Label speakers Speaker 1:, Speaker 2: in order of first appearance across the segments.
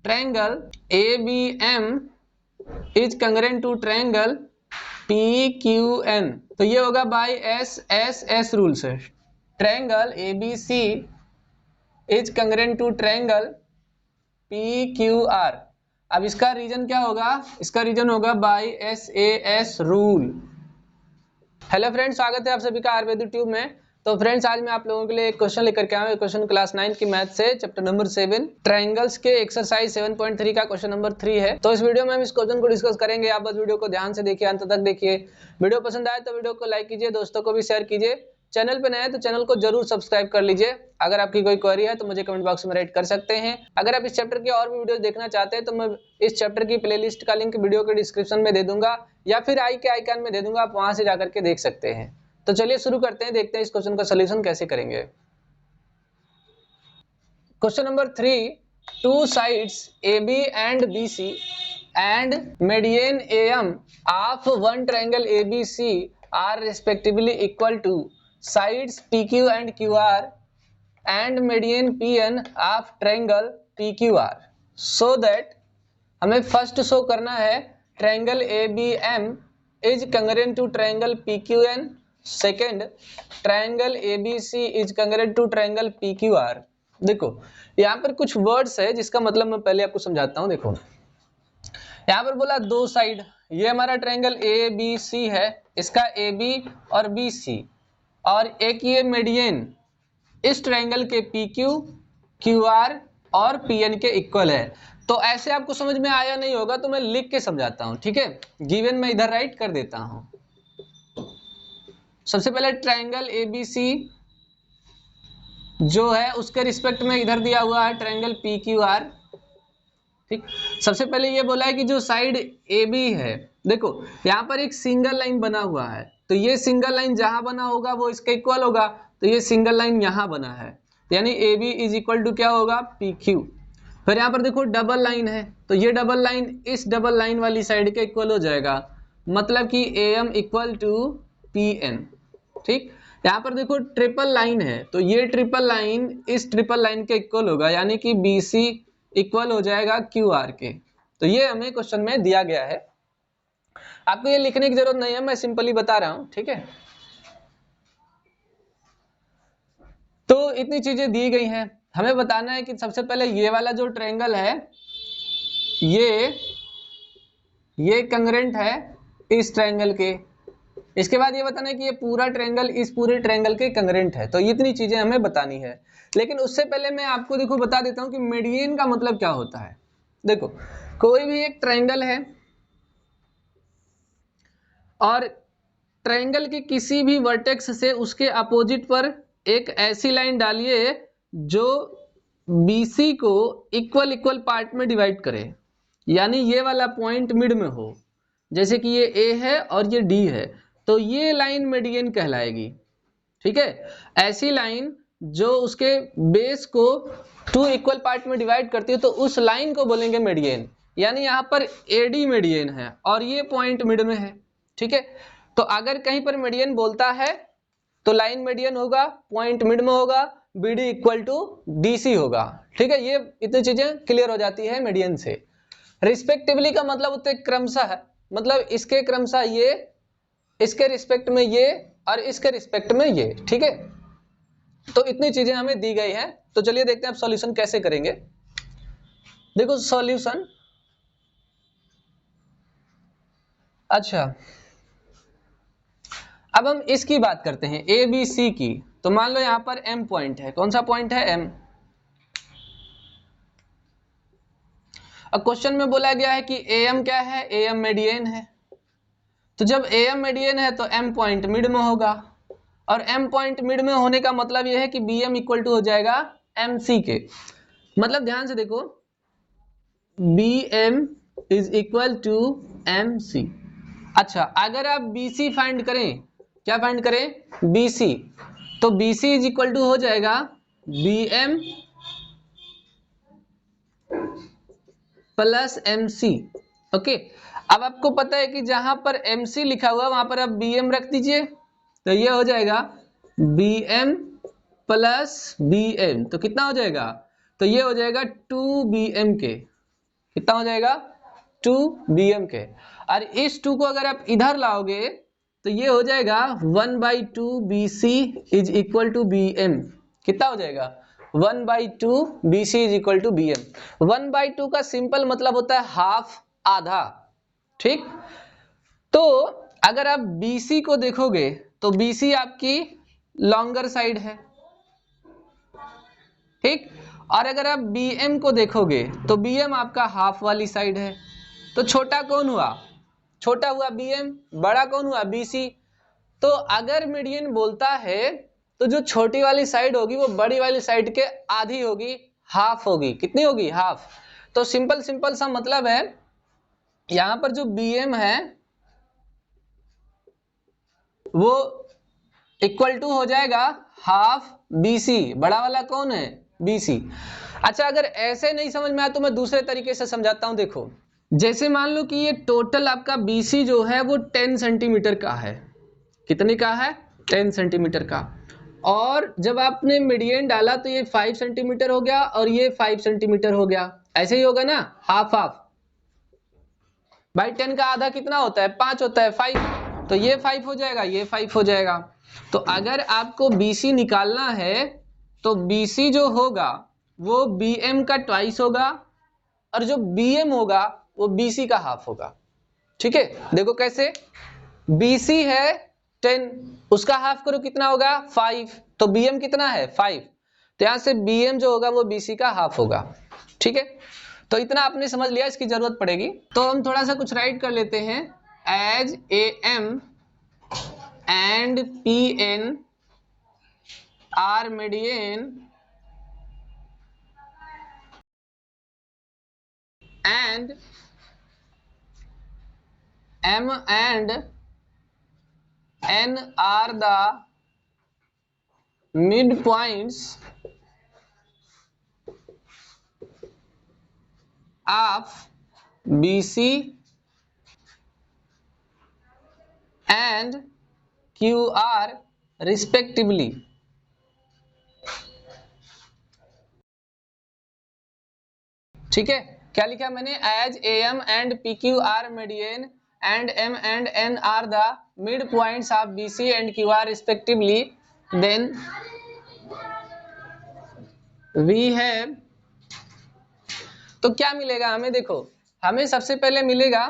Speaker 1: Triangle ABM is congruent to triangle PQN। तो ये होगा बाय SSS रूल से। Triangle ABC is congruent to triangle PQR। अब इसका रीजन क्या होगा? इसका रीजन होगा by SAS rule. Hello friends, स्वागत है आप सभी का आयुर्वेदिक ट्यूब में। तो फ्रेंड्स, आज मैं आप लोगों के लिए एक क्वेश्चन लेकर के आया हूं। क्वेश्चन क्लास 9 की मैथ से, चैप्टर नंबर 7 ट्रायंगल्स के एक्सरसाइज 7.3 का क्वेश्चन नंबर 3 है। तो इस वीडियो में हम इस क्वेश्चन को डिस्कस करेंगे। आप बस वीडियो को ध्यान से देखिए, अंत तक देखिए। वीडियो पसंद आए तो वीडियो को लाइक कीजिए, दोस्तों को भी शेयर कीजिए। चैनल पे नए हैं तो चैनल को जरूर सब्सक्राइब कर लीजिए। अगर आपकी कोई क्वेरी है तो मुझे कमेंट बॉक्स में राइट कर सकते हैं। अगर आप इस चैप्टर की और भी वीडियो देखना चाहते हैं तो मैं इस चैप्टर की प्लेलिस्ट का लिंक वीडियो के डिस्क्रिप्शन में दे दूंगा या फिर आई के आइकन में दे दूंगा, आप वहां से जाकर के देख सकते हैं। तो चलिए शुरू करते हैं, देखते हैं इस क्वेश्चन का सॉल्यूशन कैसे करेंगे। Question number 3, two sides AB and BC and median AM of one triangle ABC are respectively equal to sides PQ and QR and median PN of triangle PQR। So that हमें first show करना है triangle ABM is congruent to triangle PQN। Second, triangle ABC is congruent to triangle PQR। देखो यहाँ पर कुछ words है जिसका मतलब मैं पहले आपको समझाता हूँ। देखो यहाँ पर बोला दो साइड, ये हमारा ट्रायंगल ABC है, इसका AB और BC, और एक ये मीडियन इस ट्रायंगल के PQ, QR और PN के इक्वल है। तो ऐसे आपको समझ में आया नहीं होगा तो मैं लिख के समझाता हूँ, ठीक है। गिवन मैं इधर राइट कर देता हूँ। सबसे पहले ट्रायंगल ABC जो है उसके रिस्पेक्ट में इधर दिया हुआ है ट्रायंगल PQR, ठीक। सबसे पहले ये बोला है कि जो साइड AB है, देखो यहाँ पर एक सिंगल लाइन बना हुआ है, तो ये सिंगल लाइन जहां बना होगा वो इसके इक्वल होगा। तो ये सिंगल लाइन यहाँ बना है, यानी AB इज इक्वल टू क्या होगा? PQ। फिर यहाँ पर देखो डबल लाइन है, तो ये डबल लाइन इस डबल लाइन वाली साइड के इक्वल हो जाएगा, मतलब कि AM इक्वल टू PN, ठीक। यहाँ पर देखो ट्रिपल लाइन है, तो ये ट्रिपल लाइन इस ट्रिपल लाइन के इक्वल होगा, यानी कि BC इक्वल हो जाएगा QR के। तो ये हमें क्वेश्चन में दिया गया है। आपको ये लिखने की जरूरत नहीं है, मैं सिंपली बता रहा हूं, ठीक है। तो इतनी चीजें दी गई हैं, हमें बताना है कि सबसे पहले ये वाला जो ट्रायंगल है ये कंग्रेंट है इस ट्रायंगल के। इसके बाद ये बताना है कि ये पूरा ट्रायंगल इस पूरे ट्रायंगल के कंग्रेंट है। तो इतनी चीजें हमें बतानी है, लेकिन उससे पहले मैं आपको देखो बता देता हूं कि मीडियन का मतलब क्या होता है। देखो कोई भी एक ट्रायंगल है और ट्रायंगल के किसी भी वर्टेक्स से उसके अपोजिट पर एक ऐसी लाइन डालिए जो BC को इक्वल इक्वल पार्ट में डिवाइड करे, यानी ये वाला पॉइंट मिड में हो। जैसे कि ये A है और ये D है, तो ये लाइन मीडियन कहलाएगी, ठीक है। ऐसी लाइन जो उसके बेस को टू इक्वल पार्ट में डिवाइड करती है, तो उस लाइन को बोलेंगे मीडियन। यानी यहाँ पर AD मीडियन है और ये पॉइंट मिड में है, ठीक है। तो अगर कहीं पर मीडियन बोलता है तो लाइन मीडियन होगा, पॉइंट मिड में होगा, BD इक्वल टू DC होगा, ठीक है। ये इतनी चीजें क्लियर हो जाती है मीडियन से। रिस्पेक्टिवली का मतलब होता है क्रमशः है, मतलब इसके क्रमशः ये, इसके रिस्पेक्ट में ये और इसके रिस्पेक्ट में ये, ठीक है। तो इतनी चीजें हमें दी गई हैं। तो चलिए देखते हैं अब सॉल्यूशन कैसे करेंगे। देखो सॉल्यूशन, अच्छा अब हम इसकी बात करते हैं ABC की। तो मान लो यहां पर M पॉइंट है, कौन सा पॉइंट है? M। अब क्वेश्चन में बोला गया है कि AM क्या है? AM मीडियन है। तो जब AM मीडियन है तो M पॉइंट मिड में होगा, और M पॉइंट मिड में होने का मतलब यह है कि BM इक्वल टू हो जाएगा MC के। मतलब ध्यान से देखो, BM is equal to MC। अच्छा अगर आप BC फाइंड करें, क्या फाइंड करें? BC, तो BC इज इक्वल टू हो जाएगा BM प्लस MC, ओके। अब आपको पता है कि जहां पर MC लिखा हुआ वहां पर आप BM रख दीजिए, तो ये हो जाएगा BM प्लस BM। तो कितना हो जाएगा? तो ये हो जाएगा 2BM के, कितना हो जाएगा 2 bm के। और इस 2 को अगर आप इधर लाओगे तो ये हो जाएगा 1/2 BC is equal to BM। कितना हो जाएगा 1/2 BC is equal to BM। 1/2 का सिंपल मतलब होता है हाफ, आधा। ठीक, तो अगर आप BC को देखोगे तो BC आपकी लॉन्गर साइड है। ठीक, और अगर आप BM को देखोगे तो BM आपका हाफ वाली साइड है। तो छोटा कौन हुआ, छोटा हुआ BM, बड़ा कौन हुआ BC। तो अगर मीडियन बोलता है तो जो छोटी वाली साइड होगी वो बड़ी वाली साइड के आधी होगी, हाफ होगी। कितनी होगी, हाफ। तो सिंपल सिंपल सा मतलब है, यहां पर जो BM है वो इक्वल टू हो जाएगा हाफ BC। बड़ा वाला कौन है, BC। अच्छा, अगर ऐसे नहीं समझ में आया तो मैं दूसरे तरीके से समझाता हूं। देखो, जैसे मान लो कि ये टोटल आपका BC जो है वो 10 सेंटीमीटर का है। कितने का है, 10 सेंटीमीटर का। और जब आपने मीडियन डाला तो ये 5 सेंटीमीटर हो गया और ये 5 सेंटीमीटर हो गया। ऐसे ही होगा ना, हाफ हाफ। भाई 10 का आधा कितना होता है, 5 होता है, 5। तो ये 5 हो जाएगा, ये 5 हो जाएगा। तो अगर आपको BC निकालना है तो BC जो होगा वो BM का ट्वाइस होगा, और जो BM होगा वो BC का हाफ होगा। ठीक है, देखो कैसे, BC है 10, उसका हाफ करो कितना होगा 5, तो BM कितना है 5। तो यहां से BM जो होगा वो BC का हाफ होगा। ठीक है, तो इतना आपने समझ लिया, इसकी जरूरत पड़ेगी तो हम थोड़ा सा कुछ राइट कर लेते हैं। As AM and PN are median and M and N are the midpoints of BC and QR respectively। ठीक है, क्या लिखा मैंने, as AM and PQ median and M and N are the mid points of BC and QR respectively, then we have. तो क्या मिलेगा हमें, देखो हमें सबसे पहले मिलेगा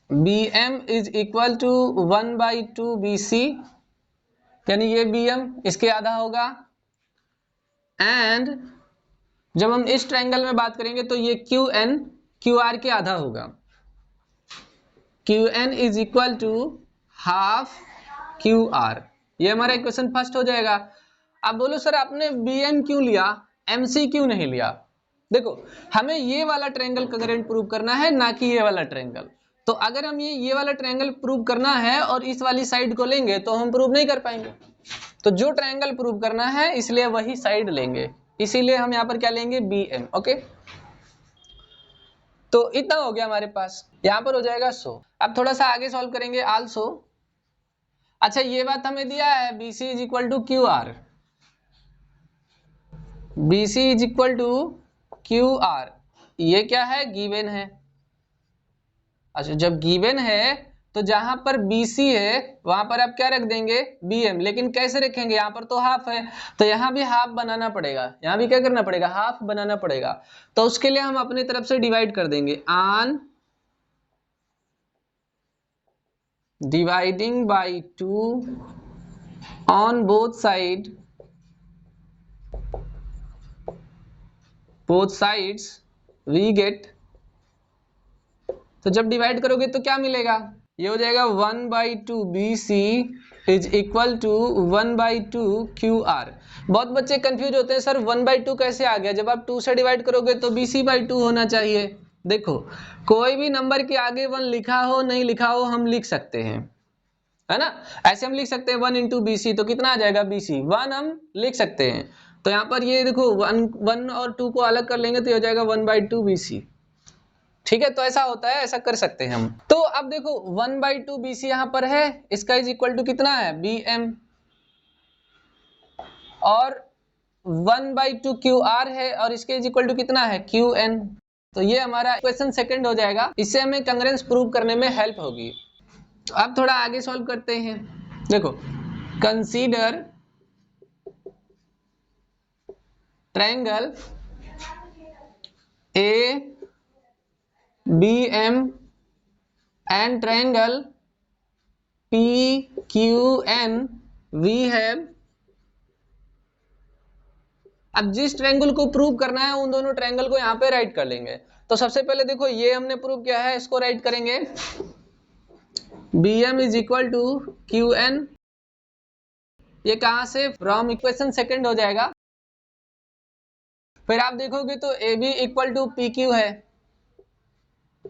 Speaker 1: BM is equal to 1/2 BC, यानी ये BM इसके आधा होगा। एंड जब हम इस ट्रायंगल में बात करेंगे तो ये QN QR के आधा होगा। QN is equal to half QR। ये हमारा इक्वेशन फर्स्ट हो जाएगा। अब बोलो सर आपने BM क्यों लिया, MC क्यों नहीं लिया। देखो, हमें ये वाला ट्रायंगल कॉन्ग्रुएंट प्रूव करना है, ना कि ये वाला ट्रायंगल। तो अगर हम ये वाला ट्रायंगल प्रूव करना है और इस वाली साइड को लेंगे तो हम प्रूव नहीं कर पाएंगे। तो जो ट्रायंगल प्रूव करना है इसलिए वही साइड लेंगे, इसीलिए हम यहाँ पर क्या लेंगे, BM। ओके, तो इतना हो गया हमारे पास, यहाँ पर हो जाएगा 100। अब थोड़ा सा आगे सॉल्व करेंगे आल्सो। अच्छा, ये बात हमें दिया है BC is equal to QR, BC is equal to QR, ये क्या है, गिवन है। अच्छा, जब गिवन है तो जहां पर BC है वहां पर आप क्या रख देंगे, BM। लेकिन कैसे रखेंगे, यहाँ पर तो हाफ है तो यहाँ भी हाफ बनाना पड़ेगा, यहाँ भी क्या करना पड़ेगा, हाफ बनाना पड़ेगा। तो उसके लिए हम अपनी तरफ से डिवाइड कर देंगे, on dividing by 2 on both sides we get. तो जब डिवाइड करोगे तो क्या मिलेगा, ये हो जाएगा 1/2 BC is equal to 1/2 QR। बहुत बच्चे कंफ्यूज होते हैं, सर 1/2 कैसे आ गया, जब आप 2 से डिवाइड करोगे तो BC/2 होना चाहिए। देखो, कोई भी नंबर के आगे 1 लिखा हो नहीं लिखा हो हम लिख सकते हैं, है ना। ऐसे हम लिख सकते हैं 1 into BC, तो कितना आ जाएगा BC, 1 हम लिख सकते हैं। तो यहाँ पर ये देखो 1 और 2 को अलग कर लेंगे तो ये हो जाएगा 1/2 BC। ठीक है, तो ऐसा होता है, ऐसा कर सकते हैं हम। तो अब देखो 1/2 BC यहाँ पर है, इसका इज इक्वल टू कितना है, BM। और 1/2 QR है और इसके इज इक्वल टू कितना है, QN। तो ये हमारा इक्वेशन सेकंड हो जाएगा। इससे हमें कंग्रेंस प्रूव करने में हेल्प होगी। तो अब थोड़ा आगे सॉल्व करते हैं। देखो, consider triangle A B M and triangle P Q N we have. अब जिस ट्रायंगल को प्रूव करना है उन दोनों ट्रायंगल को यहाँ पे राइट कर लेंगे। तो सबसे पहले देखो, ये हमने प्रूव किया है, इसको राइट करेंगे। Bm is equal to Q N, ये कहां से, फ्रॉम इक्वेशन सेकंड हो जाएगा। फिर आप देखोगे तो A B equal to P Q है,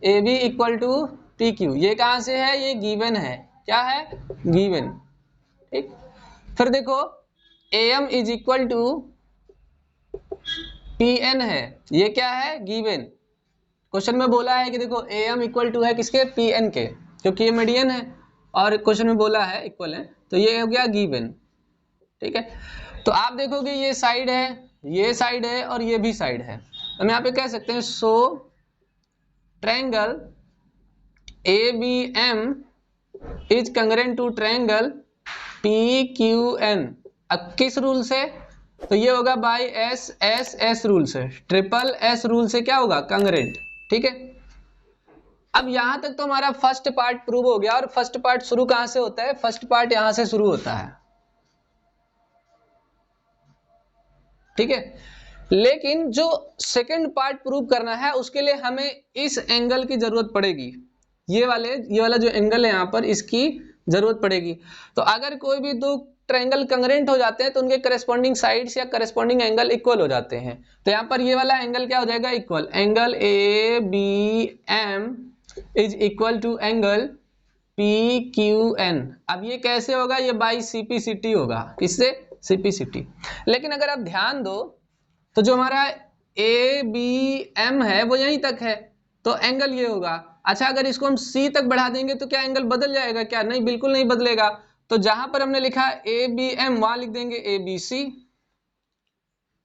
Speaker 1: A B equal to P Q, ये कहां से है, ये गिवन है। क्या है, गिवन। ठीक, फिर देखो A M is equal to P N है, ये क्या है, गिवन। क्वेश्चन में बोला है कि देखो ए एम इक्वल टू है किसके, पी एन के, क्योंकि ये मीडियन है और क्वेश्चन में बोला है इक्वल है, तो ये हो गया गिवन। ठीक है, तो आप देखोगे ये साइड है, ये साइड है और ये भी साइड है। हम यहाँ पे कह सकते हैं so triangle A B M is congruent to triangle P Q N. अब किस रूल से, तो ये होगा by S S S rule से, ट्रिपल एस रूल से क्या होगा, कंग्रेंट। ठीक है, अब यहां तक तो हमारा फर्स्ट पार्ट प्रूव हो गया। और फर्स्ट पार्ट शुरू कहां से होता है, फर्स्ट पार्ट यहां से शुरू होता है। ठीक है, लेकिन जो सेकंड पार्ट प्रूव करना है उसके लिए हमें इस एंगल की जरूरत पड़ेगी। ये वाला जो एंगल है यहाँ पर, इसकी जरूरत पड़ेगी। तो अगर कोई भी दो ट्रायंगल कंग्रेंट हो जाते हैं तो उनके करस्पॉन्डिंग साइड्स या करस्पॉन्डिंग एंगल इक्वल हो जाते हैं। तो यहाँ पर ये वाला एंगल क्या हो जाएगा, equal. Angle A B M is equal to angle P Q N. अब ये कैसे होगा, ये बाई सीपीसीटी होगा। किससे, सीपीसीटी। लेकिन अगर आप ध्यान दो तो जो हमारा ए बी एम है वो यहीं तक है, तो एंगल ये होगा। अच्छा, अगर इसको हम सी तक बढ़ा देंगे तो क्या एंगल बदल जाएगा क्या, नहीं, बिल्कुल नहीं बदलेगा। तो जहां पर हमने लिखा ए बी एम वहां लिख देंगे ए बी सी,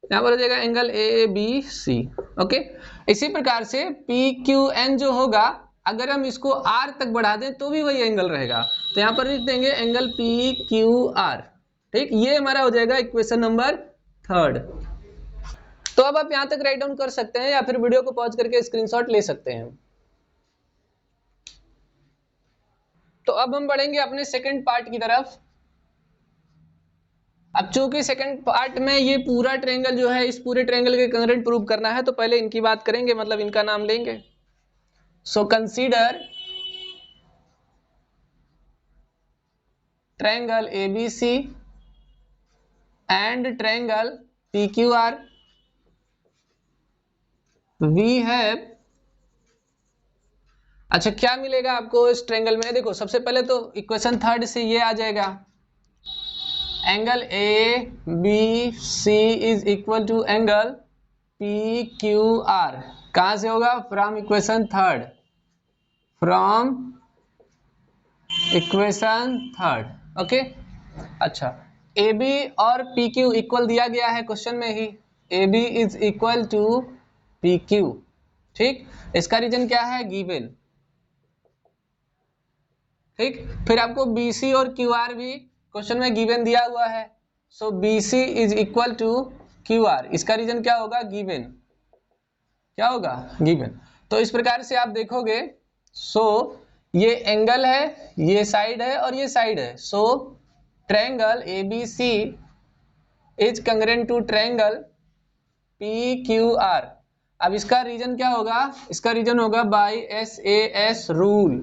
Speaker 1: यहां पर हो जाएगा angle A B C. Okay, इसी प्रकार से पी क्यू एन जो होगा, अगर हम इसको आर तक बढ़ा दें तो भी वही एंगल रहेगा। तो यहां पर लिख देंगे एंगल पी क्यू आर। ठीक, ये हमारा हो जाएगा इक्वेशन नंबर थर्ड। तो अब आप यहां तक राइट डाउन कर सकते हैं या फिर वीडियो को पॉज करके स्क्रीनशॉट ले सकते हैं। तो अब हम बढ़ेंगे अपने सेकंड पार्ट की तरफ। अब चूंकि सेकंड पार्ट में ये पूरा ट्रायंगल जो है, इस पूरे ट्रायंगल के कंग्रेंट प्रूव करना है, तो पहले इनकी बात करेंगे, मतलब इनका नाम लेंगे। So consider triangle ABC and triangle PQR. We have, अच्छा क्या मिलेगा आपको इस ट्रायंगल में, देखो सबसे पहले तो इक्वेशन थर्ड से ये आ जाएगा, angle A B C is equal to angle P Q R. कहां से होगा, from equation third, from equation third. Okay, अच्छा, ए बी और पी क्यू इक्वल दिया गया है क्वेश्चन में ही, A B is equal to P Q. ठीक, इसका रीजन क्या है, गिवन। ठीक, फिर आपको बी सी और क्यू आर भी क्वेश्चन में गिवन दिया हुआ है। So B C is equal to Q R, इसका रीजन क्या होगा, गिवन। क्या होगा, गिवन। तो इस प्रकार से आप देखोगे, सो ये एंगल है, ये साइड है और ये साइड है। So triangle A B C is congruent to triangle P Q R. अब इसका रीजन क्या होगा, इसका रीजन होगा by S A S rule.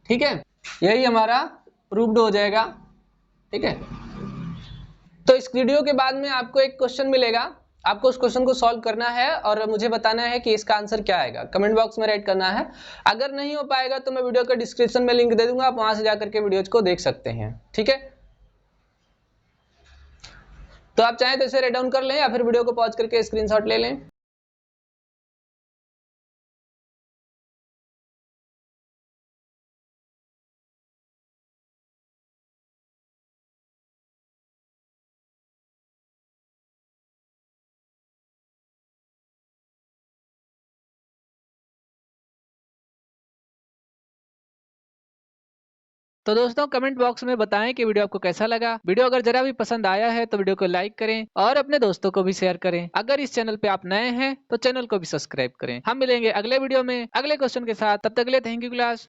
Speaker 1: ठीक है, यही हमारा प्रूव्ड हो जाएगा। ठीक है, तो इस वीडियो के बाद में आपको एक क्वेश्चन मिलेगा, आपको उस क्वेश्चन को सॉल्व करना है और मुझे बताना है कि इसका आंसर क्या आएगा। कमेंट बॉक्स में राइट करना है। अगर नहीं हो पाएगा तो मैं वीडियो का डिस्क्रिप्शन में लिंक दे दूंगा, आप वहां से जाकर के वीडियोज को देख सकते हैं। ठीक है, तो आप चाहें तो इसे राइट डाउन कर लें या फिर वीडियो को पॉज करके स्क्रीनशॉट ले लें। तो दोस्तों कमेंट बॉक्स में बताएं कि वीडियो आपको कैसा लगा। वीडियो अगर जरा भी पसंद आया है तो वीडियो को लाइक करें और अपने दोस्तों को भी शेयर करें। अगर इस चैनल पे आप नए हैं तो चैनल को भी सब्सक्राइब करें। हम मिलेंगे अगले वीडियो में अगले क्वेश्चन के साथ। तब तक के लिए थैंक यू क्लास।